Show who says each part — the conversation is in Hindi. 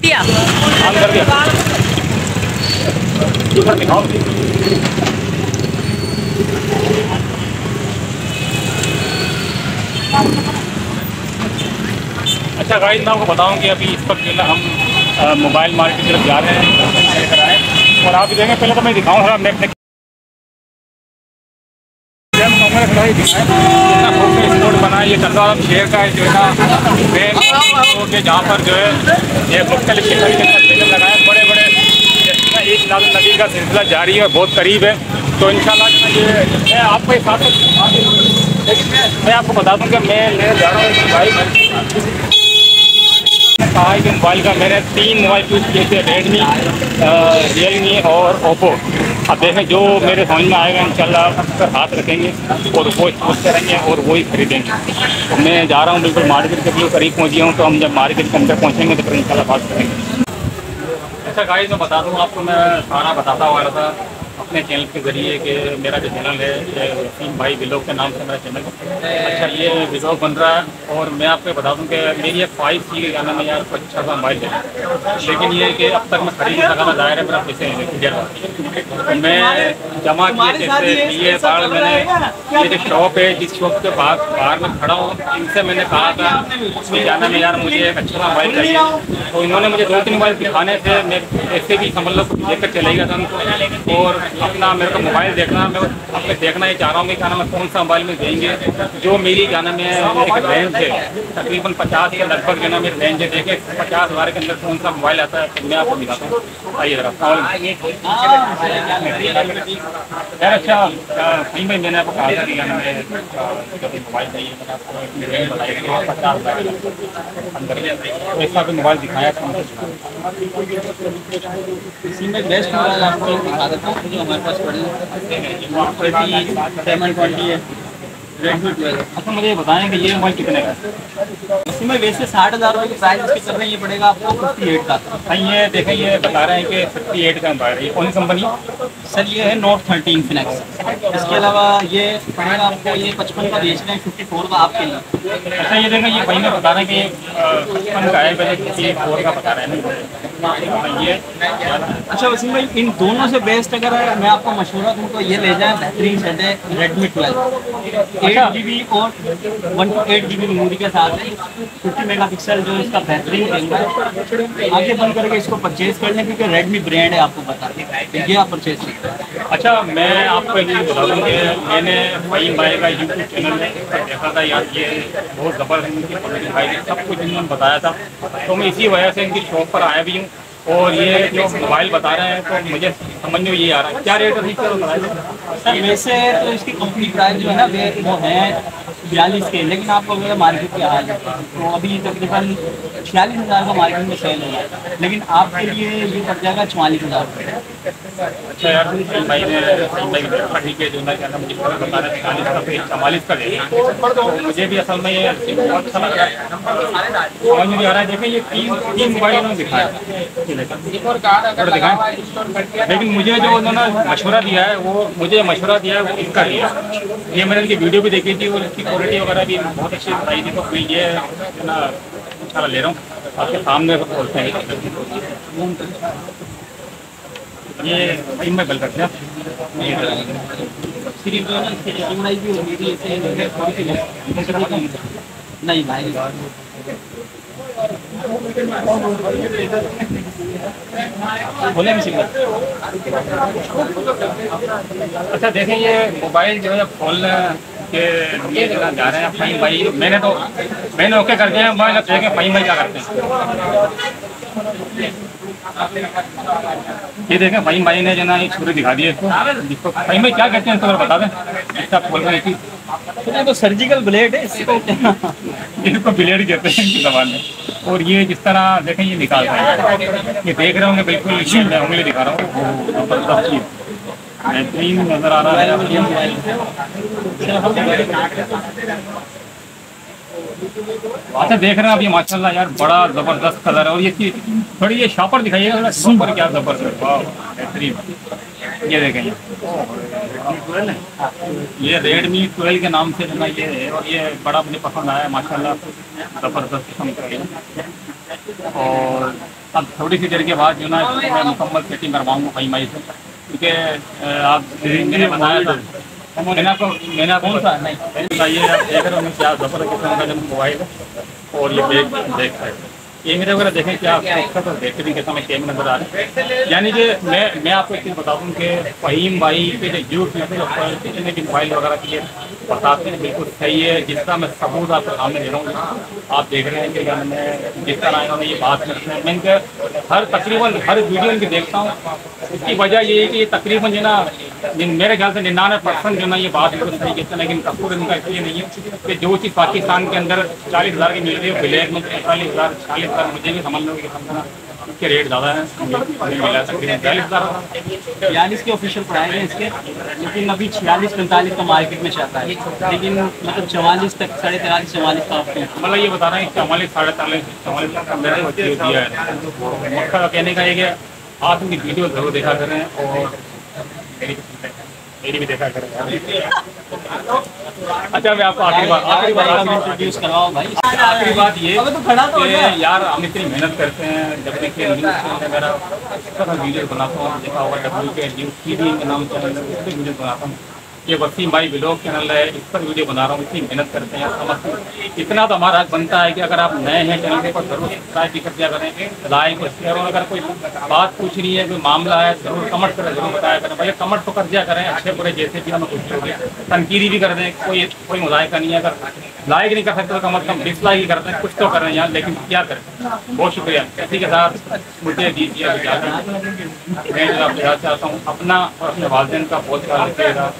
Speaker 1: दिया
Speaker 2: ऑन कर दिया। ऊपर दिखाओ। अच्छा गाइस, मैं आपको बताऊं कि अभी इस वक्त जो है हम मोबाइल मार्केट की तरफ जा रहे हैं लेकर आए, और आप देखेंगे। पहले तो मैं दिखाऊँ थोड़ा मैं स्पोर्ट बना। ये चंद्रवाला शहर का है जो है ना मेन रोड है, जहाँ पर जो है ये मुख्तलिफ किस्म के मेले लगाए बड़े बड़े। एक नाज़ नबी का सिलसिला जारी है और बहुत करीब है। तो इंशाल्लाह ये मैं आपको एक साथ मैं आपको बता दूँ कि मैं लेने जा रहा हूँ भाई। कहा है कि मोबाइल का मैंने 3 मोबाइल यूज़ किए थे, रेडमी, रियलमी और ओप्पो। अब देखें जो मेरे समझ में आएगा इंशाल्लाह उस पर हाथ रखेंगे और वो सोच करेंगे और वही खरीदेंगे। तो मैं जा रहा हूँ बिल्कुल मार्केट के बिल्कुल करीब पहुँच गया हूँ। तो हम जब मार्केट के अंदर पहुँचेंगे तो फिर इंशाल्लाह बात करेंगे। अच्छा गाइस, मैं बता दूँ आपको, मैं सारा बताता हुआ रहा था अपने चैनल के ज़रिए कि मेरा जो चैनल है ये वसीम भाई व्लॉग के नाम से मेरा चैनल है। अच्छा, ये व्लॉग बन रहा है और मैं आपको बता दूं कि मेरी एक 5G का गाना में यार अच्छा सा मोबाइल है, लेकिन ये कि अब तक मैं खरीद नहीं सका। दायरे है मेरा पैसे तो मैं जमा किए जैसे ये बार मैंने ये जो शॉप है, जिस शॉप के बाहर में खड़ा हूँ, इनसे मैंने कहा था उसमें जाना में यार मुझे एक अच्छा मोबाइल चाहिए। तो इन्होंने मुझे 2-3 मोबाइल दिखाने थे। मैं ऐसे भी समझ लो कुछ लेकर चले गया था उनको, और अपना मेरे को मोबाइल देखना, मैं अपने देखना ही चाह रहा हूँ कि क्या मैं कौन सा मोबाइल में देंगे जो मेरी जाना में एक रेंज है तकरीबन 50 के लगभग जो ना मेरी रेंज है। देखे 50,000 के अंदर कौन सा मोबाइल आता है तो मैं आपको दिखाता हूँ। आइए जरा यार। अच्छा कहीं भाई मैंने आपको कहा था कि मोबाइल चाहिए, मैंने आपको रेंज बताई 50,000 अंदर, तो ऐसा भी मोबाइल दिखाया था।
Speaker 3: इसी में बेस्ट मोबाइल आपको दिखा देता हूँ जो हमारे पास पड़े हैं। 720 है, रेडमी 12।
Speaker 2: अच्छा मुझे बताएं कि ये मोबाइल कितने का है?
Speaker 3: इसमें वैसे 60,000 रुपये की प्राइस इसकी चल रही है, पड़ेगा आपको 58 का।
Speaker 2: भाई ये देखें, ये बता रहे हैं कि 58 का मोबाइल है। ये कौन सी कंपनी?
Speaker 3: सर ये है नोट 13 फिनेक्स। इसके अलावा ये पड़ेगा आपको, ये 55 का बेच रहे हैं, 54 का आपके लिए।
Speaker 2: अच्छा ये देखें, ये भाई ने बता रहे हैं कि 55 का है, पहले 54 का बता रहे हैं ये।
Speaker 3: अच्छा वसीम भाई, इन दोनों से बेस्ट अगर मैं आपको मशवरा दूँ तो ये ले जाएं, बेहतरीन सेट है रेडमी 12। 8GB और 128GB मेमोरी के साथ है। 50 मेगापिक्सल जो इसका बेहतरीन कैमरा है। आगे बंद करके इसको परचेज कर लें क्योंकि रेडमी ब्रांड है, आपको बता दें, ये आप परचेज करें।
Speaker 2: अच्छा मैं आपको एक चीज़ बता दूँ कि मैंने भाई भाई का यूट्यूब चैनल में देखा था यार, ये बहुत ज़बरदस्त इनकी क्वालिटी भाई सब कुछ इन्होंने बताया था। तो मैं इसी वजह से इनकी शॉप पर आया भी हूँ। और ये जो मोबाइल बता रहे हैं तो मुझे समझ में ये आ रहा है क्या रेट है
Speaker 3: सर। वैसे तो इसकी कंपनी प्राइस जो है ना वो है 42 के, लेकिन आपको अगर मार्केट के हाल है तो अभी तकरीबन 46,000 का मार्केट में सेल हो रहा है, लेकिन आपके लिए ये पड़ जाएगा 44,000 रुपये।
Speaker 2: अच्छा यार, भाई ने ठीक है जो मैं कहना मुझे बता रहे हैं 40 का, 44 का दे। तो मुझे भी असल में ये बहुत अच्छा लग रहा है, समझ में आ रहा है। देखें ये तीन मोबाइल उन्होंने दिखाया, लेकिन मुझे जो उन्होंने मशवरा दिया है वो इसका दिया है। ये मैंने इनकी वीडियो भी देखी थी और इसकी क्वालिटी वगैरह भी बहुत अच्छी बताई थी। तो मैं ये ना इंशाल्लाह ले रहा हूँ, आपके सामने बोलते हैं। ये इन में बल करते हैं
Speaker 3: नहीं भाई।
Speaker 2: बोले भी सिंगल। अच्छा देखें, ये मोबाइल जो है खोल के लिए जा रहे हैं फाइन भाई। मैंने ओके कर दिया मोबाइल। अब देखें फाइन भाई क्या करते हैं। ये देखें फाइन भाई ने जो ना एक छुरी दिखा दिए। फाइन भाई क्या कहते हैं इसको बता दें, इसका खोल रहे थी।
Speaker 3: तो सर्जिकल ब्लेड है इसको
Speaker 2: इसको ब्लेड कहते हैं इनकी ज़बान में। और ये जिस तरह देखें ये निकाल रहे हैं, ये देख रहे होंगे बिल्कुल मैं उंगली दिखा रहा हूँ, बेहतरीन नज़र आ रहा है। अच्छा देख रहे हैं आप ये माशाल्लाह यार बड़ा ज़बरदस्त कलर है। और ये थोड़ी ये शॉपर दिखाइएगा शॉपर क्या ज़बरदस्त, वाह बेहतरीन। ये देखें ये रेडमी 12 के नाम से जो ये है, और ये बड़ा मुझे पसंद आया माशाल्लाह, ज़बरदस्त किस्म का है। और अब थोड़ी सी देर के बाद जो ना मैं मुकम्मल सेटिंग करवाऊँगा कहीं माई से, क्योंकि आप मैंने बताया था, मैंने आपको
Speaker 3: कौन सा नहीं
Speaker 2: बताइए, आप देख रहे होंगे क्या जबर किस्म का जो मोबाइल है और ये बैक साइड ये मेरे वगैरह देखें क्या खूबसूरत और बेहतरीन किस्म में कैमरे नजर आ रहे हैं। यानी कि मैं आपको एक चीज़ बता दूँ कि फ़हीम भाई के जो यूट्यूब के ऊपर जितने भी मोबाइल वगैरह की ये बताते हैं बिल्कुल सही है, जिसका मैं सबूत आपको सामने दे रहा हूँ। आप देख रहे हैं कि मैं जिस तरह इन्होंने ये बात करते हैं, मैं इनके तकरीबन हर वीडियो इनकी देखता हूँ। इसकी वजह ये है कि तकरीबन जो ना मेरे ख्याल से 99% जो ना ये बात बिल्कुल सही कहते हैं, लेकिन कसूर इनका इसलिए नहीं है कि जो चीज़ पाकिस्तान के अंदर 40,000 की मिल रही है ब्लैक में 45,000 40,000 मुझे भी समझ लो कि समझना इसके रेट ज़्यादा है, मिला तकरीबन 40,000।
Speaker 3: यानी इसके ऑफिशियल प्राइस है इसके, लेकिन अभी 46-45 का मार्केट में चलता है, लेकिन मतलब 44 तक 43.5 44 का आपको
Speaker 2: मतलब ये बता रहे हैं 44 44 44 तक का मैंने वीडियो दिया है। मक्का का कहने का ये कि आप इनकी वीडियो जरूर देखा करें और मेरी भी देखा करें। अच्छा मैं आपको आखिरी बात
Speaker 3: इंट्रोड्यूस करवाओ भाई।
Speaker 2: आखिरी बात ये
Speaker 3: तो खड़ा तो
Speaker 2: कि यार हम इतनी मेहनत करते हैं, जब देखिए न्यूज़ वगैरह वीडियो बनाता हूँ, देखा होगा WK TV के नाम चैनल है, उस पर वीडियो बनाता हूँ। ये वसीम भाई व्लॉग चैनल है, इस पर वीडियो बना रहा हूँ, इतनी मेहनत करते हैं समझ इतना तो हमारा हक बनता है कि अगर आप नए हैं चैनल के ऊपर जरूर सब्सक्राइब भी कर दिया करें, लाइक और शेयर, और अगर कोई बात पूछनी है, कोई मामला है, जरूर कमेंट करें, जरूर बताया करें। भले कमेंट तो कर दिया करें, अच्छे बुरे जैसे भी हमें कुछ हो गया, तनकीरी भी कर दें, कोई मुजाहिका नहीं है। अगर लाइक नहीं कर सकते तो कम अज़ कम डिसलाइक ही करते हैं, कुछ तो कर रहे हैं यार, लेकिन क्या करें। बहुत शुक्रिया। इसी के साथ मुझे दीजिए मैं जो आपसे चाहता हूँ अपना और अपने वालिदैन का बहुत ख्याल रखिएगा।